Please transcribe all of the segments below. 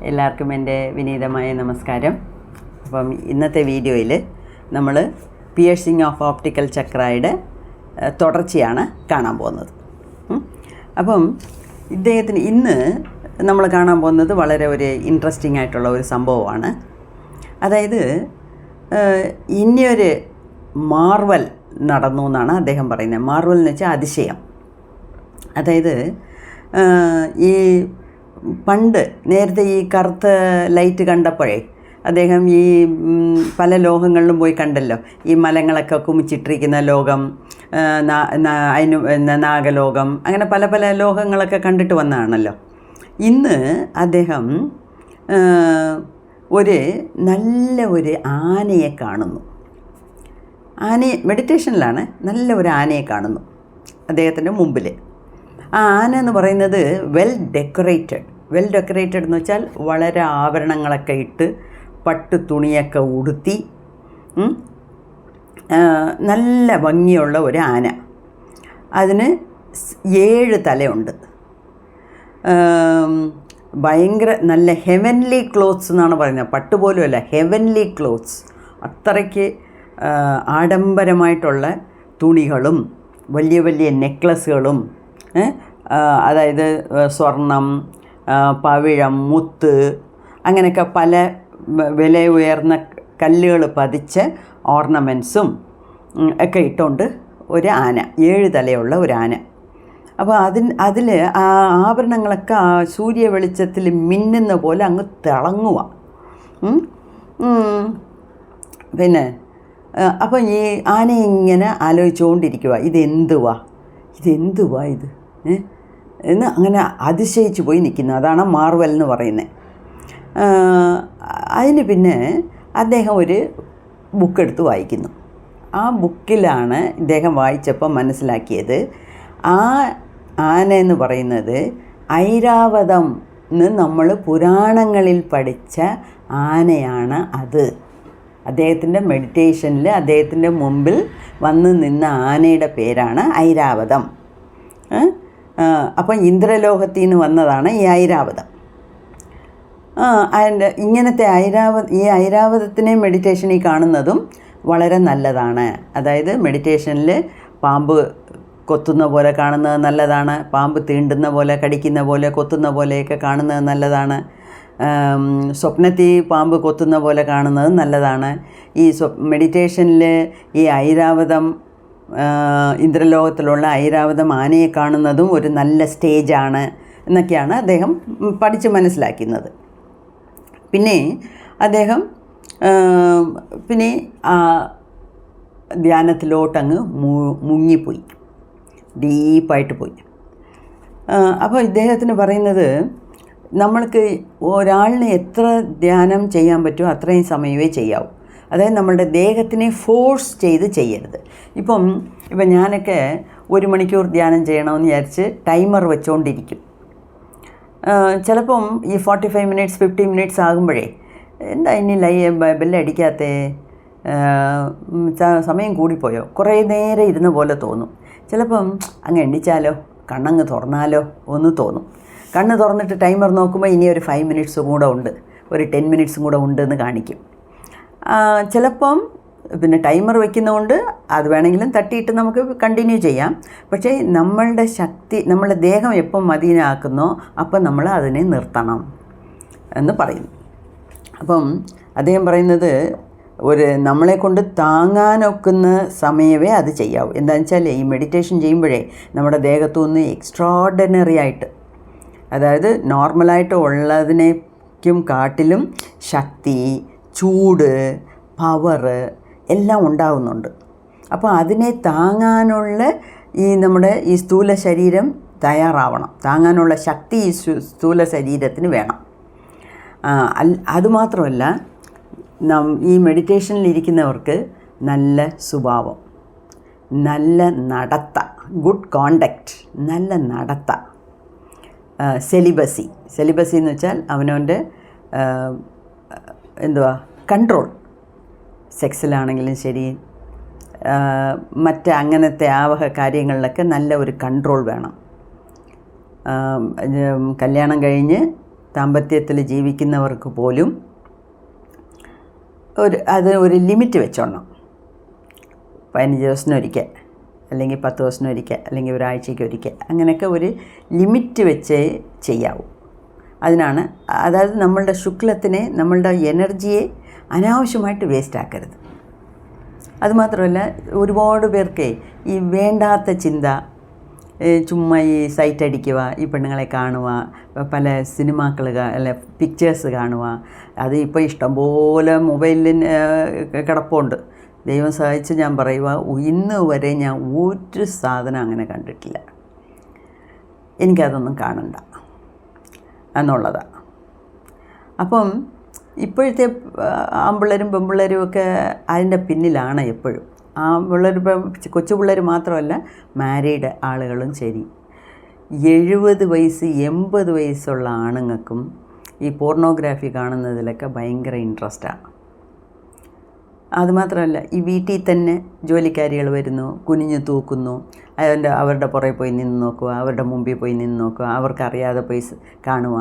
എല്ലാവർക്കും എൻ്റെ വിനീതമായ നമസ്കാരം. അപ്പം ഇന്നത്തെ വീഡിയോയിൽ നമ്മൾ പിയേഴ്സിങ് ഓഫ് ഓപ്റ്റിക്കൽ ചക്രയുടെ തുടർച്ചയാണ് കാണാൻ പോകുന്നത്. അപ്പം ഇദ്ദേഹത്തിന് ഇന്ന് നമ്മൾ കാണാൻ പോകുന്നത് വളരെ ഒരു ഇൻട്രസ്റ്റിംഗ് ആയിട്ടുള്ള ഒരു സംഭവമാണ്. അതായത് ഇനിയൊരു മാർവൽ നടന്നു എന്നാണ് അദ്ദേഹം പറയുന്നത്. മാർവൽ എന്ന് വെച്ചാൽ അതിശയം. അതായത് ഈ പണ്ട് നേരത്തെ ഈ കറുത്ത ലൈറ്റ് കണ്ടപ്പോഴേ അദ്ദേഹം ഈ പല ലോകങ്ങളിലും പോയി കണ്ടല്ലോ. ഈ മലങ്ങളൊക്കെ കുമിച്ചിട്ടിരിക്കുന്ന ലോകം, അതിന് നാഗലോകം, അങ്ങനെ പല പല ലോകങ്ങളൊക്കെ കണ്ടിട്ട് വന്നതാണല്ലോ. ഇന്ന് അദ്ദേഹം നല്ല ഒരു ആനയെ കാണുന്നു. മെഡിറ്റേഷനിലാണ് നല്ല ഒരു ആനയെ കാണുന്നു അദ്ദേഹത്തിൻ്റെ മുമ്പിൽ. ആ ആന എന്ന് പറയുന്നത് വെൽ ഡെക്കറേറ്റഡ് എന്ന് വെച്ചാൽ വളരെ ആഭരണങ്ങളൊക്കെ ഇട്ട് പട്ടു തുണിയൊക്കെ ഉടുത്തി നല്ല ഭംഗിയുള്ള ഒരു ആന. അതിന് 7 തലയുണ്ട്. ഭയങ്കര നല്ല ഹെവൻലി ക്ലോത്ത്സ് എന്നാണ് പറയുന്നത്. പട്ടുപോലുമല്ല, ഹെവൻലി ക്ലോത്ത്സ്. അത്രയ്ക്ക് ആഡംബരമായിട്ടുള്ള തുണികളും വലിയ വലിയ നെക്ലസുകളും, അതായത് സ്വർണം, പവിഴം, മുത്ത്, അങ്ങനെയൊക്കെ പല വില ഉയർന്ന കല്ലുകൾ പതിച്ച ഓർണമെൻറ്റ്സും ഒക്കെ ഇട്ടുകൊണ്ട് ഒരു ആന, 7 തലയുള്ള ഒരു ആന. അപ്പോൾ അതിൽ ആ ആഭരണങ്ങളൊക്കെ ആ സൂര്യ വെളിച്ചത്തിൽ മിന്നുന്ന പോലെ അങ്ങ് തിളങ്ങുക. പിന്നെ അപ്പോൾ ഈ ആന ഇങ്ങനെ ആലോചിച്ചുകൊണ്ടിരിക്കുക, ഇതെന്തുവാ ഇത് എന്ന് അങ്ങനെ അതിശയിച്ച് പോയി നിൽക്കുന്നു. അതാണ് മാർവൽ എന്ന് പറയുന്നത്. അതിന് പിന്നെ അദ്ദേഹം ഒരു ബുക്കെടുത്ത് വായിക്കുന്നു. ആ ബുക്കിലാണ് ഇദ്ദേഹം വായിച്ചപ്പോൾ മനസ്സിലാക്കിയത്, ആ ആന എന്ന് പറയുന്നത് ഐരാവതം എന്ന് നമ്മൾ പുരാണങ്ങളിൽ പഠിച്ച ആനയാണ്. അത് അദ്ദേഹത്തിൻ്റെ മെഡിറ്റേഷനിൽ അദ്ദേഹത്തിൻ്റെ മുമ്പിൽ വന്ന് നിന്ന ആനയുടെ പേരാണ് ഐരാവതം. അപ്പം ഇന്ദ്രലോകത്തിൽ നിന്ന് വന്നതാണ് ഈ ഐരാവതം. ഇങ്ങനത്തെ ഈ ഐരാവതത്തിനെ മെഡിറ്റേഷനിൽ കാണുന്നതും വളരെ നല്ലതാണ്. അതായത് മെഡിറ്റേഷനിൽ പാമ്പ് കൊത്തുന്ന പോലെ കാണുന്നത് നല്ലതാണ്. പാമ്പ് തീണ്ടുന്ന പോലെ, കടിക്കുന്ന പോലെ, കൊത്തുന്ന പോലെയൊക്കെ കാണുന്നത് നല്ലതാണ്. സ്വപ്നത്തിൽ പാമ്പ് കൊത്തുന്ന പോലെ കാണുന്നത് നല്ലതാണ്. ഈ മെഡിറ്റേഷനിൽ ഈ ഐരാവതം, ഇന്ദ്രലോകത്തിലുള്ള ഐരാവതം ആനയെ കാണുന്നതും ഒരു നല്ല സ്റ്റേജാണ് എന്നൊക്കെയാണ് അദ്ദേഹം പഠിച്ച് മനസ്സിലാക്കുന്നത്. പിന്നെ അദ്ദേഹം ധ്യാനത്തിലോട്ടങ്ങ് മുങ്ങിപ്പോയി, ഡീപ്പായിട്ട് പോയി. അപ്പോൾ ഇദ്ദേഹത്തിന് പറയുന്നത്, നമ്മൾക്ക് ഒരാളിനെ എത്ര ധ്യാനം ചെയ്യാൻ പറ്റുമോ അത്രയും സമയമേ ചെയ്യാവൂ. അതായത് നമ്മളുടെ ദേഹത്തിനെ ഫോഴ്സ് ചെയ്ത് ചെയ്യരുത്. ഇപ്പം ഞാനൊക്കെ 1 മണിക്കൂർ ധ്യാനം ചെയ്യണമെന്ന് വിചാരിച്ച് ടൈമർ വെച്ചുകൊണ്ടിരിക്കും. ചിലപ്പം ഈ 45 മിനിറ്റ്സ് 50 മിനിറ്റ്സ് ആകുമ്പോഴേ എന്താ ഇനി ബെല്ലടിക്കാത്തേ, സമയം കൂടിപ്പോയോ, കുറേ നേരം ഇരുന്ന പോലെ തോന്നും. ചിലപ്പം അങ്ങ് എണ്ണിച്ചാലോ, കണ്ണങ്ങ് തുറന്നാലോ ഒന്ന് തോന്നും. കണ്ണ് തുറന്നിട്ട് ടൈമർ നോക്കുമ്പോൾ ഇനി ഒരു 5 മിനിറ്റ്സ് കൂടെ ഉണ്ട്, ഒരു 10 മിനിറ്റ്സും കൂടെ ഉണ്ടെന്ന് കാണിക്കും. ചിലപ്പം ടൈമർ വയ്ക്കുന്നതുകൊണ്ട് അത് വേണമെങ്കിലും തട്ടിയിട്ട് നമുക്ക് കണ്ടിന്യൂ ചെയ്യാം. പക്ഷേ നമ്മളുടെ ശക്തി, നമ്മളുടെ ദേഹം എപ്പം മദീനാക്കുന്നോ അപ്പം നമ്മൾ അതിനെ നിർത്തണം എന്ന് പറയുന്നു. അപ്പം അദ്ദേഹം പറയുന്നത്, നമ്മളെ കൊണ്ട് താങ്ങാനൊക്കുന്ന സമയമേ അത് ചെയ്യാവൂ. എന്താണെന്ന് വെച്ചാൽ ഈ മെഡിറ്റേഷൻ ചെയ്യുമ്പോഴേ നമ്മുടെ ദേഹത്തുനിന്ന് എക്സ്ട്രാordinary ആയിട്ട്, അതായത് നോർമലായിട്ട് ഉള്ളതിനേക്കും കാട്ടിലും ശക്തി, ചൂട്, പവറ് എല്ലാം ഉണ്ടാകുന്നുണ്ട്. അപ്പോൾ അതിനെ താങ്ങാനുള്ള നമ്മുടെ ഈ സ്ഥൂല ശരീരം തയ്യാറാവണം. താങ്ങാനുള്ള ശക്തി ഈ സ്ഥൂല ശരീരത്തിന് വേണം. അതുമാത്രമല്ല, ഈ മെഡിറ്റേഷനിലിരിക്കുന്നവർക്ക് നല്ല സ്വഭാവം, നല്ല നടത്ത, ഗുഡ് കോണ്ടക്റ്റ്, നല്ല നടത്ത, സെലിബസി എന്ന് വെച്ചാൽ അവനവൻ്റെ കൺട്രോൾ, സെക്സിലാണെങ്കിലും ശരി, മറ്റ് അങ്ങനത്തെ ആവഹ കാര്യങ്ങളിലൊക്കെ നല്ല ഒരു കൺട്രോൾ വേണം. കല്യാണം കഴിഞ്ഞ് ദാമ്പത്യത്തിൽ ജീവിക്കുന്നവർക്ക് പോലും ഒരു ലിമിറ്റ് വെച്ചോണം. 15 ദിവസത്തിനൊരിക്കൽ, അല്ലെങ്കിൽ 10 ദിവസത്തിനൊരിക്കൽ, അല്ലെങ്കിൽ ഒരാഴ്ചയ്ക്കൊരിക്കൽ, അങ്ങനെയൊക്കെ ഒരു ലിമിറ്റ് വെച്ചേ ചെയ്യാവൂ. അതിനാണ്, അതായത് നമ്മളുടെ ശുക്ലത്തിനെ, നമ്മളുടെ എനർജിയെ അനാവശ്യമായിട്ട് വേസ്റ്റ് ആക്കരുത്. അതുമാത്രമല്ല, ഒരുപാട് പേർക്ക് ഈ വേണ്ടാത്ത ചിന്ത, ചുമ്മാ ഈ സൈറ്റ് അടിക്കുക, ഈ പെണ്ണുങ്ങളെ കാണുക, പല സിനിമാക്കൾ അല്ല പിക്ചേഴ്സ് കാണുക, അത് ഇപ്പോൾ ഇഷ്ടംപോലെ മൊബൈലിൽ കിടപ്പുണ്ട്. ദൈവം സഹായിച്ച് ഞാൻ പറയുക, ഇന്ന് വരെ ഞാൻ ഒരു സാധനം അങ്ങനെ കണ്ടിട്ടില്ല. എനിക്കതൊന്നും കാണണ്ട എന്നുള്ളതാണ്. അപ്പം ഇപ്പോഴത്തെ ആൺപിള്ളേരും പെൺപിള്ളേരും ഒക്കെ അതിൻ്റെ പിന്നിലാണ് എപ്പോഴും. പിള്ളേർ, കൊച്ചു പിള്ളേർ മാത്രമല്ല, മാരീഡ് ആളുകളും ശരി. 70 വയസ്സ് 80 വയസ്സുള്ള ആണുങ്ങൾക്കും ഈ പോർണോഗ്രാഫി കാണുന്നതിലൊക്കെ ഭയങ്കര ഇൻട്രസ്റ്റാണ്. അതുമാത്രമല്ല, ഈ വീട്ടിൽ തന്നെ ജോലിക്കാരികൾ വരുന്നു, കുനിഞ്ഞു തൂക്കുന്നു, അവരുടെ പുറകെ പോയി നിന്ന് നോക്കുക, അവരുടെ മുമ്പിൽ പോയി നിന്ന് നോക്കുക, അവർക്കറിയാതെ പോയി കാണുക.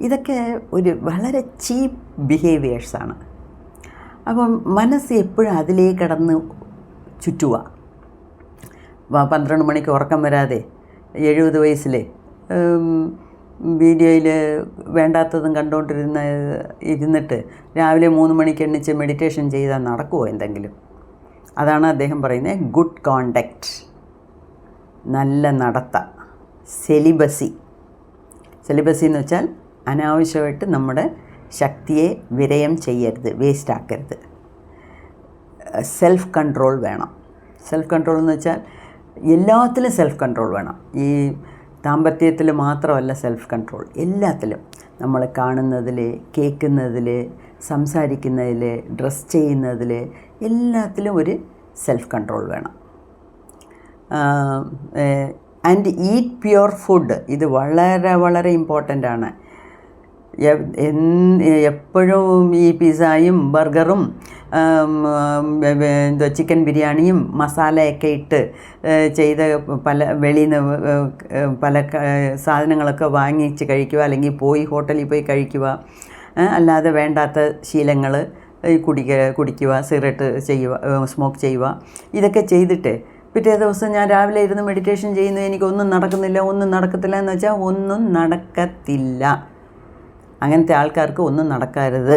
ഇതൊക്കെ ഒരു വളരെ ചീപ്പ് ബിഹേവിയേഴ്സാണ്. അപ്പം മനസ്സ് എപ്പോഴും അതിലേക്ക് കടന്ന് ചുറ്റുക. 12 മണിക്ക് ഉറക്കം വരാതെ 70 വയസ്സിൽ വീഡിയോയിൽ വേണ്ടാത്തതും ഇരുന്നിട്ട് രാവിലെ 3 മണിക്ക് എണ്ണിച്ച് മെഡിറ്റേഷൻ ചെയ്താൽ നടക്കുമോ എന്തെങ്കിലും? അതാണ് അദ്ദേഹം പറയുന്നത്, ഗുഡ് കോണ്ടക്റ്റ്, നല്ല നടത്ത, സെലിബസി എന്ന് വെച്ചാൽ അനാവശ്യമായിട്ട് നമ്മുടെ ശക്തിയെ വിരയം ചെയ്യരുത്, വേസ്റ്റ് ആക്കരുത്. സെൽഫ് കൺട്രോൾ വേണം. സെൽഫ് കൺട്രോൾ എന്ന് വെച്ചാൽ എല്ലാത്തിലും സെൽഫ് കൺട്രോൾ വേണം. ഈ ദാമ്പത്യത്തിൽ മാത്രമല്ല സെൽഫ് കൺട്രോൾ, എല്ലാത്തിലും. നമ്മൾ കാണുന്നതിൽ, കേൾക്കുന്നതിൽ, സംസാരിക്കുന്നതിൽ, ഡ്രസ് ചെയ്യുന്നതിൽ, എല്ലാത്തിലും ഒരു സെൽഫ് കൺട്രോൾ വേണം. ആൻഡ് ഈറ്റ് പ്യുവർ ഫുഡ്, ഇത് വളരെ വളരെ ഇമ്പോർട്ടൻ്റ് ആണ്. എപ്പോഴും ഈ പിസ്സയും ബർഗറും ചിക്കൻ ബിരിയാണിയും മസാലയൊക്കെ ഇട്ട് ചെയ്ത വെളിയിൽ നിന്ന് പല സാധനങ്ങളൊക്കെ വാങ്ങിച്ച് കഴിക്കുക, അല്ലെങ്കിൽ ഹോട്ടലിൽ പോയി കഴിക്കുക, അല്ലാതെ വേണ്ടാത്ത ശീലങ്ങൾ കുടിക്കുക, സിഗരറ്റ് ചെയ്യുക, സ്മോക്ക് ചെയ്യുക, ഇതൊക്കെ ചെയ്തിട്ട് പിറ്റേ ദിവസം ഞാൻ രാവിലെ ഇരുന്ന് മെഡിറ്റേഷൻ ചെയ്യുന്നു, എനിക്കൊന്നും നടക്കത്തില്ല എന്ന് വെച്ചാൽ ഒന്നും നടക്കത്തില്ല. അങ്ങനത്തെ ആൾക്കാർക്ക് ഒന്നും നടക്കരുത്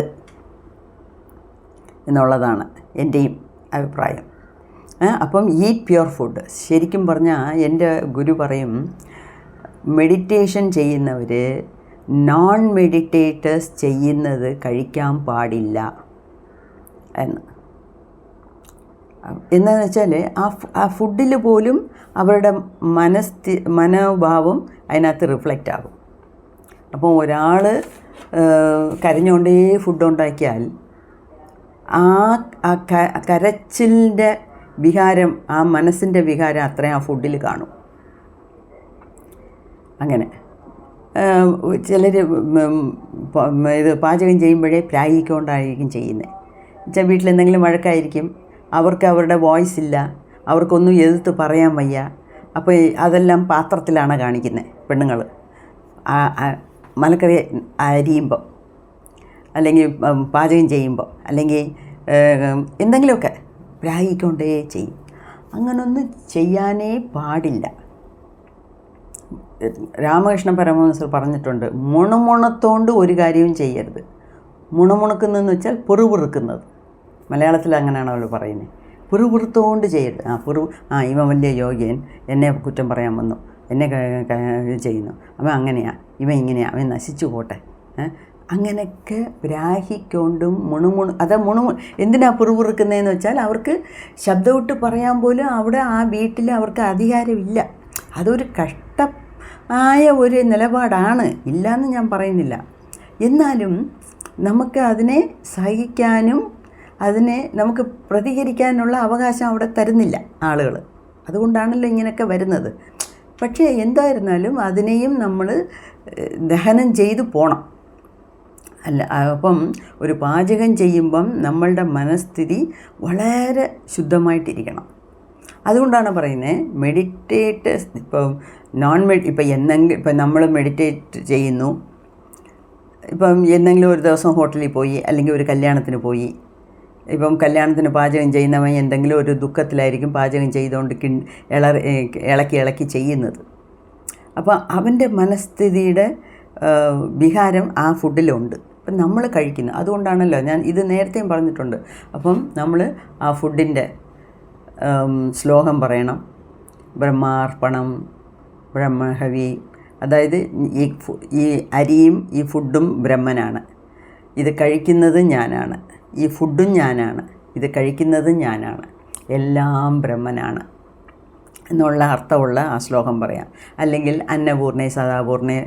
എന്നുള്ളതാണ് എൻ്റെയും അഭിപ്രായം. അപ്പം ഈറ്റ് പ്യുവർ ഫുഡ്. ശരിക്കും പറഞ്ഞാൽ എൻ്റെ ഗുരു പറയും, മെഡിറ്റേഷൻ ചെയ്യുന്നവർ നോൺ മെഡിറ്റേറ്റേഴ്സ് ചെയ്യുന്നത് കഴിക്കാൻ പാടില്ല എന്ന്. എന്താണെന്ന് വെച്ചാൽ ആ ഫുഡിൽ പോലും അവരുടെ മനോഭാവം അതിനകത്ത് റിഫ്ലക്റ്റ് ആകും. അപ്പോൾ ഒരാൾ കരഞ്ഞുകൊണ്ടേ ഫുഡ് ഉണ്ടാക്കിയാൽ ആ കരച്ചിലിൻ്റെ വികാരം, ആ മനസ്സിൻ്റെ വികാരം അത്രയും ആ ഫുഡിൽ കാണും. അങ്ങനെ ചിലർ ഇത് പാചകം ചെയ്യുമ്പോഴേ പ്രായിക്കൊണ്ടായിരിക്കും ചെയ്യുന്നത്. വെച്ചാൽ വീട്ടിലെന്തെങ്കിലും വഴക്കായിരിക്കും, അവർക്ക് അവരുടെ വോയിസ് ഇല്ല, അവർക്കൊന്നും എതിർത്ത് പറയാൻ വയ്യ. അപ്പോൾ അതെല്ലാം പാത്രത്തിലാണ് കാണിക്കുന്നത് പെണ്ണുങ്ങൾ. മലക്കറി അരിയുമ്പം, അല്ലെങ്കിൽ പാചകം ചെയ്യുമ്പോൾ, അല്ലെങ്കിൽ എന്തെങ്കിലുമൊക്കെ പ്രായിക്കൊണ്ടേ ചെയ്യും. അങ്ങനൊന്നും ചെയ്യാനേ പാടില്ല. രാമകൃഷ്ണ പരമഹംസർ പറഞ്ഞിട്ടുണ്ട്, മുണമുണത്തോണ്ട് ഒരു കാര്യവും ചെയ്യരുത്. മുണമുണക്കുന്നതെന്ന് വെച്ചാൽ പെറുപിറുക്കുന്നത്. മലയാളത്തിൽ അങ്ങനെയാണ് അവർ പറയുന്നത്. പെറുപിറുത്തോണ്ട് ചെയ്യരുത്. ഇവൻ വലിയ യോഗ്യൻ, എന്നെ കുറ്റം പറയാൻ വന്നു, എന്നെ ചെയ്യുന്നു, അവൻ അങ്ങനെയാണ്, ഇവൻ ഇങ്ങനെയാണ്, അവൻ നശിച്ചു പോട്ടെ, അങ്ങനെയൊക്കെ ബ്രാഹിക്കൊണ്ടും എന്തിനാ പെറുപിറുക്കുന്നതെന്ന് വെച്ചാൽ അവർക്ക് ശബ്ദമിട്ട് പറയാൻ പോലും അവിടെ ആ വീട്ടിൽ അവർക്ക് അധികാരമില്ല. അതൊരു കഷ്ടമായ ഒരു നിലപാടാണ്, ഇല്ലയെന്ന് ഞാൻ പറയുന്നില്ല. എന്നാലും നമുക്ക് അതിനെ സഹിക്കാനും അതിനെ നമുക്ക് പ്രതികരിക്കാനുള്ള അവകാശം അവിടെ തരുന്നില്ല ആളുകൾ. അതുകൊണ്ടാണല്ലോ ഇങ്ങനെയൊക്കെ വരുന്നത്. പക്ഷേ എന്തായിരുന്നാലും അതിനെയും നമ്മൾ ദഹനം ചെയ്തു പോകണം. അപ്പം ഒരു പാചകം ചെയ്യുമ്പം നമ്മളുടെ മനസ്ഥിതി വളരെ ശുദ്ധമായിട്ടിരിക്കണം. അതുകൊണ്ടാണ് പറയുന്നത്, മെഡിറ്റേറ്റേഴ്സ് ഇപ്പം ഇപ്പം നമ്മൾ മെഡിറ്റേറ്റ് ചെയ്യുന്നു, ഇപ്പം എന്തെങ്കിലും ഒരു ദിവസം ഹോട്ടലിൽ പോയി, അല്ലെങ്കിൽ ഒരു കല്യാണത്തിന് പോയി. ഇപ്പം കല്യാണത്തിന് പാചകം ചെയ്യുന്നവൻ എന്തെങ്കിലും ഒരു ദുഃഖത്തിലായിരിക്കും പാചകം ചെയ്തുകൊണ്ട് ഇളക്കി ചെയ്യുന്നത്. അപ്പോൾ അവൻ്റെ മനസ്ഥിതിയുടെ വികാരം ആ ഫുഡിലുണ്ട്. അപ്പം നമ്മൾ കഴിക്കുന്നു. അതുകൊണ്ടാണല്ലോ ഞാൻ ഇത് നേരത്തെയും പറഞ്ഞിട്ടുണ്ട്. അപ്പം നമ്മൾ ആ ഫുഡിൻ്റെ ശ്ലോകം പറയണം. ബ്രഹ്മാർപ്പണം ബ്രഹ്മഹവി. അതായത് ഈ അരിയും ഈ ഫുഡും ബ്രഹ്മനാണ്, ഇത് കഴിക്കുന്നത് ഞാനാണ്. ഈ ഫുഡും ഞാനാണ്, ഇത് കഴിക്കുന്നതും ഞാനാണ്. എല്ലാം ബ്രഹ്മനാണ് എന്നുള്ള അർത്ഥമുള്ള ആ ശ്ലോകം പറയാം. അല്ലെങ്കിൽ അന്നപൂർണേ സദാപൂർണേ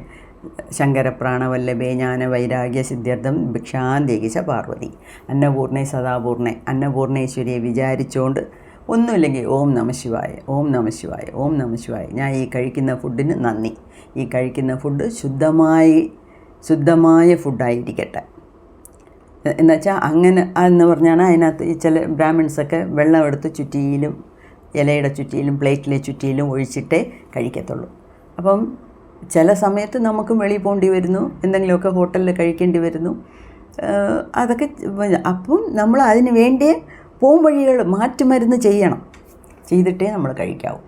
ശങ്കരപ്രാണവല്ലഭേ ജ്ഞാന വൈരാഗ്യ സിദ്ധ്യർത്ഥം ഭിക്ഷാന്തേകിച്ച പാർവതി. അന്നപൂർണേ സദാപൂർണേ, അന്നപൂർണേശ്വരിയെ വിചാരിച്ചുകൊണ്ട് ഒന്നുമില്ലെങ്കിൽ ഓം നമഃശിവായ, ഓം നമഃശിവായ, ഓം നമഃശിവായ. ഞാൻ ഈ കഴിക്കുന്ന ഫുഡിന് നന്ദി. ഈ കഴിക്കുന്ന ഫുഡ് ശുദ്ധമായ ഫുഡായിരിക്കട്ടെ എന്നുവെച്ചാൽ അങ്ങനെ എന്ന് പറഞ്ഞാണ് അതിനകത്ത് ഈ ചില ബ്രാഹ്മിൺസൊക്കെ വെള്ളം എടുത്ത് ചുറ്റിയിലും ഇലയുടെ ചുറ്റിയിലും പ്ലേറ്റിലെ ചുറ്റിയിലും ഒഴിച്ചിട്ടേ കഴിക്കത്തുള്ളൂ. അപ്പം ചില സമയത്ത് നമുക്ക് വെളിയിൽ പോകേണ്ടി വരുന്നു, എന്തെങ്കിലുമൊക്കെ ഹോട്ടലിൽ കഴിക്കേണ്ടി വരുന്നു. അതൊക്കെ അപ്പം നമ്മൾ അതിന് വേണ്ടി പോം വഴികൾ മാറ്റുമരുന്ന് ചെയ്തിട്ടേ നമ്മൾ കഴിക്കാവൂ.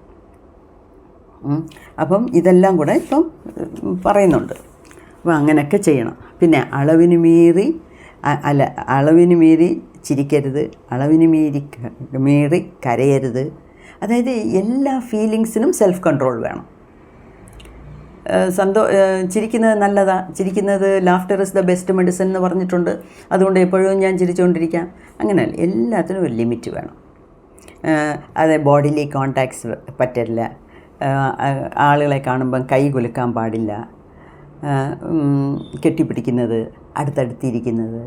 അപ്പം ഇതെല്ലാം കൂടെ ഇപ്പം പറയുന്നുണ്ട്. അപ്പോൾ അങ്ങനെയൊക്കെ ചെയ്യണം. പിന്നെ അളവിന് മീറി ചിരിക്കരുത്, അളവിന് മീറി കരയരുത്. അതായത് എല്ലാ ഫീലിങ്സിനും സെൽഫ് കൺട്രോൾ വേണം. ചിരിക്കുന്നത് നല്ലതാണ്, ചിരിക്കുന്നത് laughter is the best medicine എന്ന് പറഞ്ഞിട്ടുണ്ട്. അതുകൊണ്ട് എപ്പോഴും ഞാൻ ചിരിച്ചുകൊണ്ടിരിക്കാം, അങ്ങനെയല്ല. എല്ലാത്തിനും ഒരു ലിമിറ്റ് വേണം. അത് ബോഡിയിലെ കോണ്ടാക്ട്സ് പറ്റില്ല, ആളുകളെ കാണുമ്പം കൈ കുലുക്കാൻ പാടില്ല, കെട്ടിപ്പിടിക്കുന്നത്, അടുത്തടുത്തിരിക്കുന്നത്,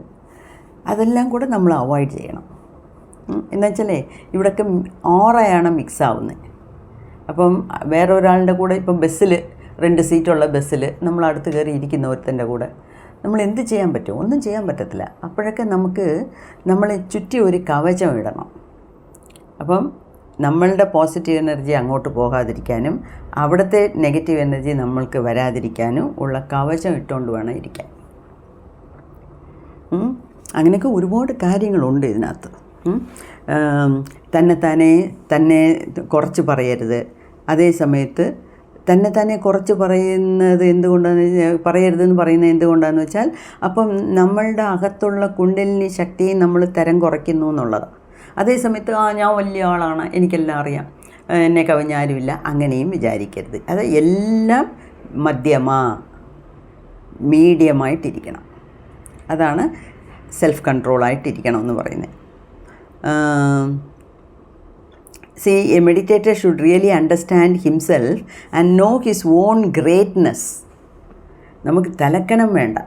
അതെല്ലാം കൂടെ നമ്മൾ അവോയ്ഡ് ചെയ്യണം. എന്നുവെച്ചാലേ ഇവിടെയൊക്കെ ഓറയാണ് മിക്സ് ആവുന്നത്. അപ്പം വേറെ ഒരാളുടെ കൂടെ ഇപ്പം ബസ്സിൽ 2 സീറ്റുള്ള ബസ്സിൽ നമ്മൾ അടുത്ത് കയറി ഇരിക്കുന്ന ഒരുത്തൻ്റെ കൂടെ നമ്മൾ എന്ത് ചെയ്യാൻ പറ്റും? ഒന്നും ചെയ്യാൻ പറ്റത്തില്ല. അപ്പോഴൊക്കെ നമുക്ക് നമ്മളെ ചുറ്റി ഒരു കവചം ഇടണം. അപ്പം നമ്മളുടെ പോസിറ്റീവ് എനർജി അങ്ങോട്ട് പോകാതിരിക്കാനും അവിടുത്തെ നെഗറ്റീവ് എനർജി നമ്മൾക്ക് വരാതിരിക്കാനും ഉള്ള കവചം ഇട്ടുകൊണ്ട് വേണം ഇരിക്കാൻ. അങ്ങനെയൊക്കെ ഒരുപാട് കാര്യങ്ങളുണ്ട് ഇതിനകത്ത്. തന്നെ കുറച്ച് പറയരുത്. അതേ സമയത്ത് തന്നെ കുറച്ച് പറയരുതെന്ന് പറയുന്നത് എന്തുകൊണ്ടാണെന്ന് വെച്ചാൽ അപ്പം നമ്മളുടെ അകത്തുള്ള കുണ്ടലിനി ശക്തിയെ നമ്മൾ തരം കുറയ്ക്കുന്നു എന്നുള്ളതാണ്. അതേ സമയത്ത് ഞാൻ വലിയ ആളാണ്, എനിക്കെല്ലാം അറിയാം, എന്നെ കവിഞ്ഞാരുമില്ല, അങ്ങനെയും വിചാരിക്കരുത്. അത് എല്ലാം മീഡിയമായിട്ടിരിക്കണം. അതാണ് സെൽഫ് കൺട്രോളായിട്ടിരിക്കണം എന്ന് പറയുന്നത്. See, a meditator should really understand himself and know his own greatness. നമുക്ക് തലക്കനം വേണ്ട,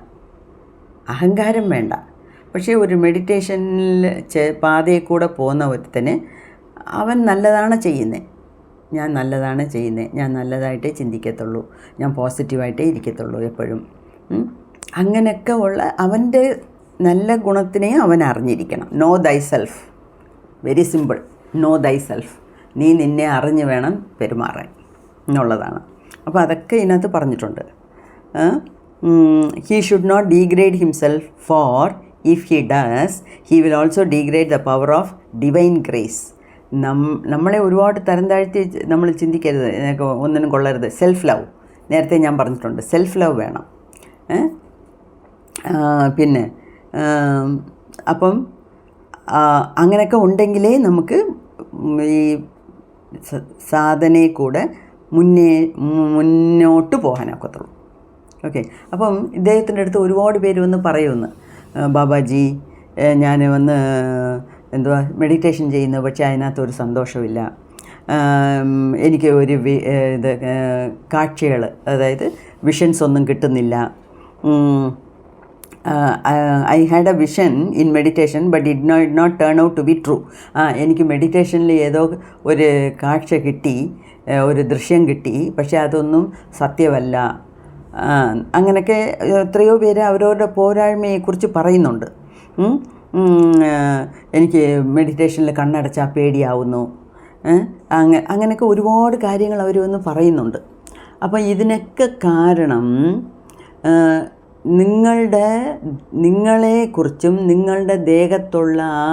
അഹങ്കാരം വേണ്ട. പക്ഷേ ഒരു മെഡിറ്റേഷനിൽ പാതയിൽ കൂടെ പോകുന്ന ഒരുത്തന് അവൻ നല്ലതാണ് ചെയ്യുന്നത്, ഞാൻ നല്ലതായിട്ടേ ചിന്തിക്കത്തുള്ളൂ, ഞാൻ പോസിറ്റീവായിട്ടേ ഇരിക്കത്തുള്ളൂ എപ്പോഴും. അങ്ങനെയൊക്കെ ഉള്ള അവൻ്റെ നല്ല ഗുണത്തിനെ അവൻ അറിഞ്ഞിരിക്കണം. നോ ദൈ സെൽഫ്, വെരി സിമ്പിൾ. നോ ദൈ സെൽഫ്, നീ നിന്നെ അറിഞ്ഞ് വേണം പെരുമാറാൻ എന്നുള്ളതാണ്. അപ്പോൾ അതൊക്കെ ഇതിനകത്ത് പറഞ്ഞിട്ടുണ്ട്. He should not degrade himself, for if he does he will also degrade the power of divine grace. നമ്മളെ ഒരുപാട് തരം താഴ്ത്തി നമ്മൾ ചിന്തിക്കരുത്, ഒന്നിനും കൊള്ളരുത്. സെൽഫ് ലവ് നേരത്തെ ഞാൻ പറഞ്ഞിട്ടുണ്ട്, സെൽഫ് ലവ് വേണം. പിന്നെ അപ്പം അങ്ങനെയൊക്കെ ഉണ്ടെങ്കിലേ നമുക്ക് ഈ സാധനയിൽ കൂടെ മുന്നോട്ട് പോകാനൊക്കത്തുള്ളൂ. ഓക്കെ. അപ്പം ഇദ്ദേഹത്തിൻ്റെ അടുത്ത് ഒരുപാട് പേര് വന്ന് പറയുമെന്ന്, ബാബാജി ഞാൻ വന്ന് മെഡിറ്റേഷൻ ചെയ്യുന്നു, പക്ഷേ അതിനകത്തൊരു സന്തോഷമില്ല, എനിക്ക് ഒരു കാഴ്ചകൾ, അതായത് വിഷൻസ് ഒന്നും കിട്ടുന്നില്ല. I had a vision in meditation but did not turn out to be true. എനിക്ക് മെഡിറ്റേഷനിൽ ഏതോ ഒരു കാഴ്ച കിട്ടി, ഒരു ദൃശ്യം കിട്ടി, പക്ഷേ അതൊന്നും സത്യമല്ല. അങ്ങനെയൊക്കെ എത്രയോ പേര് അവരവരുടെ പോരായ്മയെക്കുറിച്ച് പറയുന്നുണ്ട്. എനിക്ക് മെഡിറ്റേഷനിൽ കണ്ണടച്ചാൽ പേടിയാവുന്നു, അങ്ങനെയൊക്കെ ഒരുപാട് കാര്യങ്ങൾ അവർ വന്ന് പറയുന്നുണ്ട്. അപ്പോൾ ഇതിനൊക്കെ കാരണം നിങ്ങളെക്കുറിച്ചും നിങ്ങളുടെ ദേഹത്തുള്ള ആ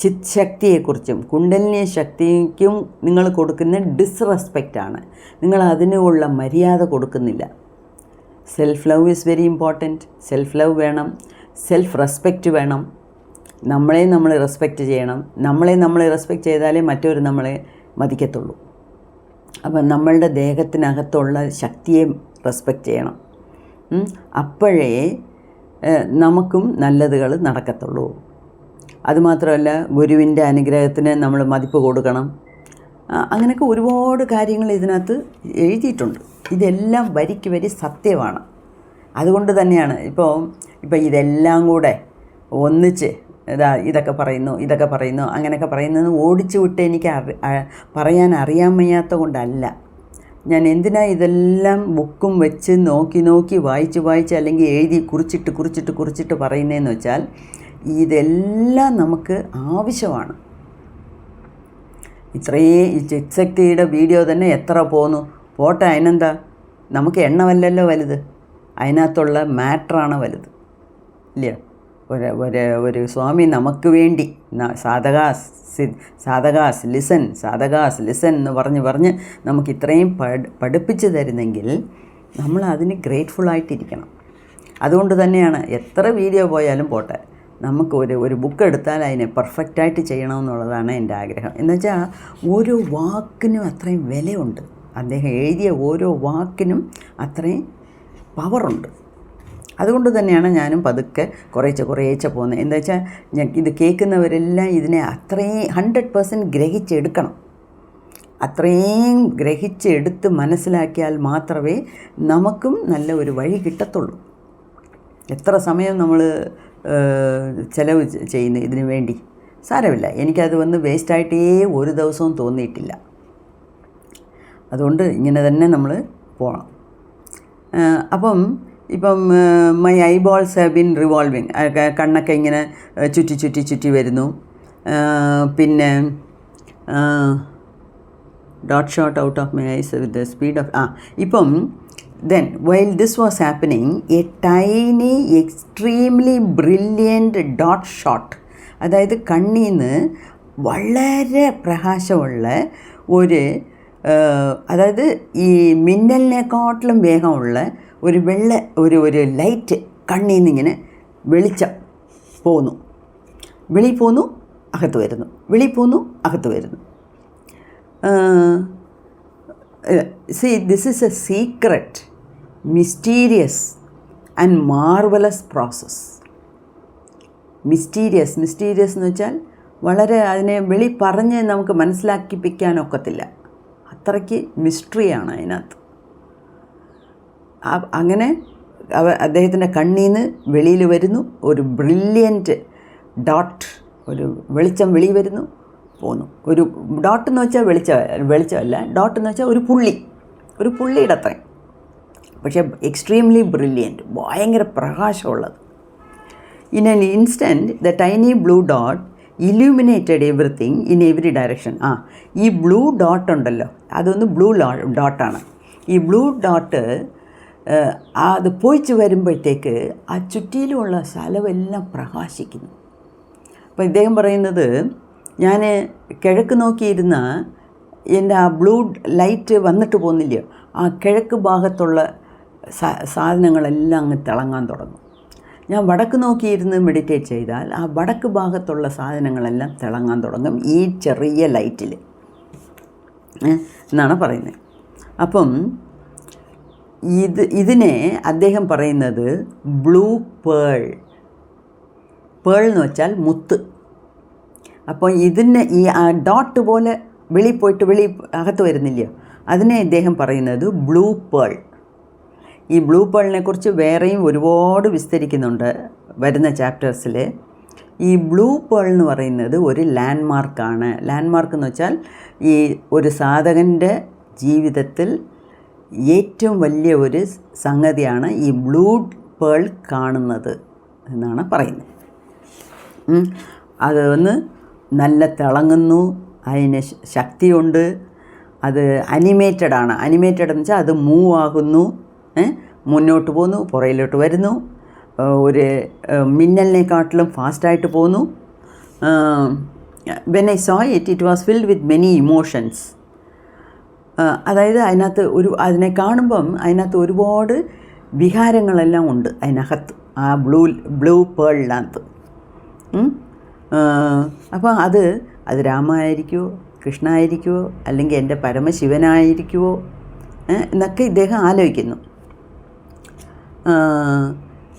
ചിത് ശക്തിയെക്കുറിച്ചും കുണ്ടലിനി ശക്തിക്കും നിങ്ങൾ കൊടുക്കുന്ന ഡിസ്റെസ്പെക്റ്റാണ്. നിങ്ങൾ അതിനുള്ള മര്യാദ കൊടുക്കുന്നില്ല. Self love is very important. Self love വേണം, സെൽഫ് റെസ്പെക്റ്റ് വേണം. നമ്മൾ റെസ്പെക്റ്റ് ചെയ്യണം. നമ്മൾ റെസ്പെക്റ്റ് ചെയ്താലേ മറ്റൊരു നമ്മളെ മതിക്കത്തുള്ളൂ. അപ്പം നമ്മളുടെ ദേഹത്തിനകത്തുള്ള ശക്തിയെ റെസ്പെക്റ്റ് ചെയ്യണം. അപ്പോഴേ നമുക്കും നല്ലതുകൾ നടക്കത്തുള്ളൂ. അതുമാത്രമല്ല, ഗുരുവിൻ്റെ അനുഗ്രഹത്തിന് നമ്മൾ മതിപ്പ് കൊടുക്കണം. അങ്ങനെയൊക്കെ ഒരുപാട് കാര്യങ്ങൾ ഇതിനകത്ത് എഴുതിയിട്ടുണ്ട്. ഇതെല്ലാം വരിക്ക് വരി സത്യമാണ്. അതുകൊണ്ട് തന്നെയാണ് ഇപ്പോൾ ഇതെല്ലാം കൂടെ ഒന്നിച്ച് ഇതൊക്കെ പറയുന്നു അങ്ങനെയൊക്കെ പറയുന്നത് ഓടിച്ചു വിട്ട് എനിക്ക് പറയാൻ അറിയാൻ വയ്യാത്ത കൊണ്ടല്ല. ഞാൻ എന്തിനാ ഇതെല്ലാം ബുക്കും വെച്ച് നോക്കി വായിച്ച് അല്ലെങ്കിൽ എഴുതി കുറിച്ചിട്ട് പറയുന്നതെന്ന് വെച്ചാൽ ഇതെല്ലാം നമുക്ക് ആവശ്യമാണ്. ഈ ചിത്ശക്തിയുടെ വീഡിയോ തന്നെ എത്ര പോട്ടെ, അതിനെന്താ, നമുക്ക് എണ്ണമല്ലല്ലോ വലുത്, അതിനകത്തുള്ള മാറ്ററാണ് വലുത്, ഇല്ലയോ? ഒരു സ്വാമി നമുക്ക് വേണ്ടി സാധകാസ് ലിസൺ എന്ന് പറഞ്ഞ് നമുക്ക് ഇത്രയും പഠിപ്പിച്ച് തരുന്നെങ്കിൽ നമ്മൾ അതിന് ഗ്രേറ്റ്ഫുള്ളായിട്ടിരിക്കണം. അതുകൊണ്ട് തന്നെയാണ് എത്ര വീഡിയോ പോയാലും പോട്ടെ, നമുക്ക് ഒരു ബുക്ക് എടുത്താൽ അതിനെ പെർഫെക്റ്റായിട്ട് ചെയ്യണമെന്നുള്ളതാണ് എൻ്റെ ആഗ്രഹം. എന്നുവെച്ചാൽ ഓരോ വാക്കിനും അത്രയും വിലയുണ്ട്. അദ്ദേഹം എഴുതിയ ഓരോ വാക്കിനും അത്രയും പവറുണ്ട്. അതുകൊണ്ട് തന്നെയാണ് ഞാനും പതുക്കെ കുറേശ്ശെ പോകുന്നത്. എന്താ വെച്ചാൽ ഇത് കേൾക്കുന്നവരെല്ലാം ഇതിനെ അത്രയും 100% ഗ്രഹിച്ചെടുക്കണം. അത്രയും ഗ്രഹിച്ചെടുത്ത് മനസ്സിലാക്കിയാൽ മാത്രമേ നമുക്കും നല്ല ഒരു വഴി കിട്ടത്തുള്ളൂ. എത്ര സമയം നമ്മൾ ചിലവ് ചെയ്യുന്നു ഇതിനു വേണ്ടി, സാരമില്ല. എനിക്കത് വേസ്റ്റായിട്ടേ ഒരു ദിവസവും തോന്നിയിട്ടില്ല. അതുകൊണ്ട് ഇങ്ങനെ തന്നെ നമ്മൾ പോകണം. ഇപ്പം my eyeballs have been revolving, കണ്ണൊക്കെ ഇങ്ങനെ ചുറ്റി വരുന്നു. പിന്നെ dot shot out of my eyes with the speed of then while this was happening, a tiny extremely brilliant dot shot, അതായത് കണ്ണിൽ നിന്ന് വളരെ പ്രകാശമുള്ള അതായത് ഈ മിന്നലിനെക്കാട്ടിലും വേഗമുള്ള ഒരു ഒരു ലൈറ്റ് കണ്ണിൽ നിന്ന് ഇങ്ങനെ വെളിച്ചം വെളിയിൽ പോന്നു അകത്ത് വരുന്നു. See, this is a secret, mysterious and marvelous process. Mysterious എന്ന് വെച്ചാൽ വളരെ അതിനെ പറഞ്ഞ് നമുക്ക് മനസ്സിലാക്കിപ്പിക്കാനൊക്കത്തില്ല. അത്രയ്ക്ക് മിസ്റ്ററിയാണ് അതിനകത്ത്. അങ്ങനെ അദ്ദേഹത്തിൻ്റെ കണ്ണിൽ നിന്ന് വെളിയിൽ വരുന്നു ഒരു ബ്രില്യൻറ്റ് ഡോട്ട്, ഒരു വെളിച്ചം വെളിയിൽ വരുന്നു പോന്നു. ഒരു ഡോട്ട് എന്ന് വെച്ചാൽ വെളിച്ചമല്ല, ഡോട്ട് എന്ന് വെച്ചാൽ ഒരു പുള്ളിയുടെ അത്രയും, പക്ഷേ എക്സ്ട്രീംലി ബ്രില്യൻറ്റ്, ഭയങ്കര പ്രകാശമുള്ളത്. In an instant the tiny blue dot illuminated everything in every direction. ഈ ബ്ലൂ ഡോട്ട് ഉണ്ടല്ലോ, അതൊന്ന് ബ്ലൂ ഡോട്ടാണ്. ഈ ബ്ലൂ ഡോട്ട് അത് പോയിച്ച് വരുമ്പോഴത്തേക്ക് ആ ചുറ്റിലുമുള്ള സ്ഥലമെല്ലാം പ്രകാശിക്കുന്നു. അപ്പോൾ ഇദ്ദേഹം പറയുന്നത്, ഞാൻ കിഴക്ക് നോക്കിയിരുന്ന എൻ്റെ ആ ബ്ലൂ ലൈറ്റ് വന്നിട്ട് പോകുന്നില്ലയോ, ആ കിഴക്ക് ഭാഗത്തുള്ള സാധനങ്ങളെല്ലാം അങ്ങ് തിളങ്ങാൻ തുടങ്ങും. ഞാൻ വടക്ക് നോക്കിയിരുന്ന് മെഡിറ്റേറ്റ് ചെയ്താൽ ആ വടക്ക് ഭാഗത്തുള്ള സാധനങ്ങളെല്ലാം തിളങ്ങാൻ തുടങ്ങും ഈ ചെറിയ ലൈറ്റിൽ എന്നാണ് പറയുന്നത്. അപ്പം ഇതിനെ അദ്ദേഹം പറയുന്നത് ബ്ലൂ പേൾ എന്ന് വെച്ചാൽ മുത്ത്. അപ്പോൾ ഇതിന് ഈ ഡോട്ട് പോലെ വെളി അകത്ത് വരുന്നില്ലയോ, അതിനെ അദ്ദേഹം പറയുന്നത് ബ്ലൂ പേൾ. ഈ ബ്ലൂ പേളിനെ കുറിച്ച് വേറെയും ഒരുപാട് വിസ്തരിക്കുന്നുണ്ട് വരുന്ന ചാപ്റ്റേഴ്സിൽ. ഈ ബ്ലൂ പേൾ എന്ന് പറയുന്നത് ഒരു ലാൻഡ്മാർക്കാണ്. ലാൻഡ്മാർക്ക് എന്ന് വെച്ചാൽ ഈ ഒരു സാധകൻ്റെ ജീവിതത്തിൽ ഏറ്റവും വലിയ ഒരു സംഗതിയാണ് ഈ ബ്ലൂ പേൾ കാണുന്നത് എന്നാണ് പറയുന്നത്. അത് നല്ല തിളങ്ങുന്നു, അതിന് ശക്തിയുണ്ട്, അത് അനിമേറ്റഡ് എന്ന് വെച്ചാൽ അത് മൂവ് ആകുന്നു, മുന്നോട്ട് പോന്നു, പുറയിലോട്ട് വരുന്നു, ഒരു മിന്നലിനെക്കാട്ടിലും ഫാസ്റ്റായിട്ട് പോന്നു. When I so it was filled with many emotions. അതായത് അതിനെ കാണുമ്പം അതിനകത്ത് ഒരുപാട് വികാരങ്ങളെല്ലാം ഉണ്ട് അതിനകത്ത്, ആ ബ്ലൂ പേളിനകത്ത്. അപ്പോൾ അത് രാമായിരിക്കുമോ, കൃഷ്ണ ആയിരിക്കുമോ, അല്ലെങ്കിൽ എൻ്റെ പരമശിവനായിരിക്കുമോ എന്നൊക്കെ ഇദ്ദേഹം ആലോചിക്കുന്നു.